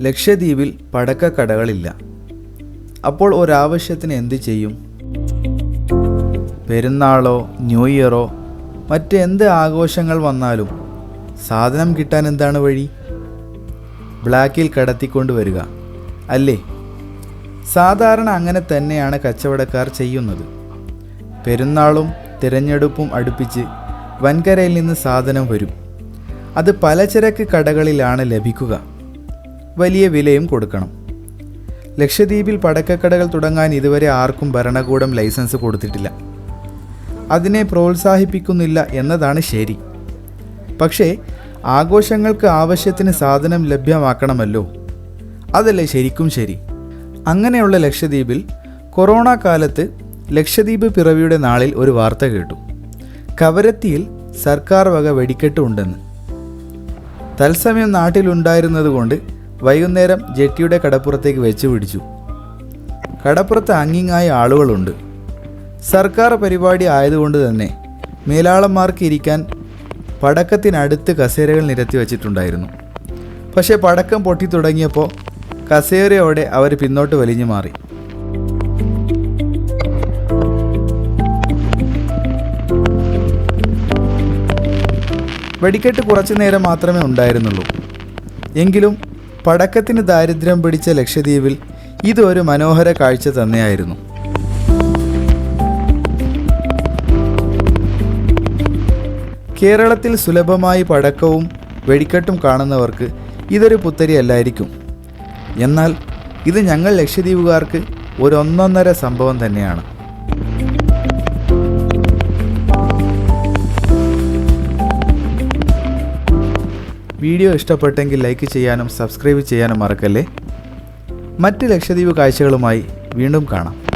ലക്ഷദ്വീപിൽ പടക്കക്കടകളില്ല. അപ്പോൾ ഒരാവശ്യത്തിന് എന്തു ചെയ്യും? പെരുന്നാളോ ന്യൂ ഇയറോ മറ്റെന്ത് ആഘോഷങ്ങൾ വന്നാലും സാധനം കിട്ടാൻ എന്താണ് വഴി? ബ്ലാക്കിൽ കടത്തിക്കൊണ്ട് വരിക അല്ലേ? സാധാരണ അങ്ങനെ തന്നെയാണ് കച്ചവടക്കാർ ചെയ്യുന്നത്. പെരുന്നാളും തിരഞ്ഞെടുപ്പും അടുപ്പിച്ച് വൻകരയിൽ നിന്ന് സാധനം വരും. അത് പലചരക്ക് കടകളിലാണ് ലഭിക്കുക. വലിയ വിലയും കൊടുക്കണം. ലക്ഷദ്വീപിൽ പടക്കക്കടകൾ തുടങ്ങാൻ ഇതുവരെ ആർക്കും ഭരണകൂടം ലൈസൻസ് കൊടുത്തിട്ടില്ല. അതിനെ പ്രോത്സാഹിപ്പിക്കുന്നില്ല എന്നതാണ് ശരി. പക്ഷേ ആഘോഷങ്ങൾക്ക് ആവശ്യത്തിന് സാധനം ലഭ്യമാക്കണമല്ലോ. അതല്ലേ ശരിക്കും ശരി. അങ്ങനെയുള്ള ലക്ഷദ്വീപിൽ കൊറോണ കാലത്ത് ലക്ഷദ്വീപ് പിറവിയുടെ നാളിൽ ഒരു വാർത്ത കേട്ടു. കവരത്തിയിൽ സർക്കാർ വക വെടിക്കെട്ട് ഉണ്ടെന്ന്. തത്സമയം നാട്ടിലുണ്ടായിരുന്നതുകൊണ്ട് വൈകുന്നേരം ജെട്ടിയുടെ കടപ്പുറത്തേക്ക് വെച്ച് പിടിച്ചു. കടപ്പുറത്ത് അങ്ങിങ്ങായ ആളുകളുണ്ട്. സർക്കാർ പരിപാടി ആയതുകൊണ്ട് തന്നെ മേലാളന്മാർക്ക് ഇരിക്കാൻ പടക്കത്തിനടുത്ത് കസേരകൾ നിരത്തി വച്ചിട്ടുണ്ടായിരുന്നു. പക്ഷേ പടക്കം പൊട്ടി തുടങ്ങിയപ്പോൾ കസേരയോടെ അവർ പിന്നോട്ട് വലിഞ്ഞു മാറി. വെടിക്കെട്ട് കുറച്ചു നേരം മാത്രമേ ഉണ്ടായിരുന്നുള്ളൂ. എങ്കിലും പടക്കത്തിന് ദാരിദ്ര്യം പിടിച്ച ലക്ഷദ്വീപിൽ ഇതൊരു മനോഹര കാഴ്ച തന്നെയായിരുന്നു. കേരളത്തിൽ സുലഭമായി പടക്കവും വെടിക്കെട്ടും കാണുന്നവർക്ക് ഇതൊരു പുത്തരിയല്ലായിരിക്കും. എന്നാൽ ഇത് ഞങ്ങൾ ലക്ഷദ്വീപുകാർക്ക് ഒരു ഒന്നൊന്നര സംഭവം തന്നെയാണ്. വീഡിയോ ഇഷ്ടപ്പെട്ടെങ്കിൽ ലൈക്ക് ചെയ്യാനും സബ്സ്ക്രൈബ് ചെയ്യാനും മറക്കല്ലേ. മറ്റ് ലക്ഷദ്വീപ് കാഴ്ചകളുമായി വീണ്ടും കാണാം.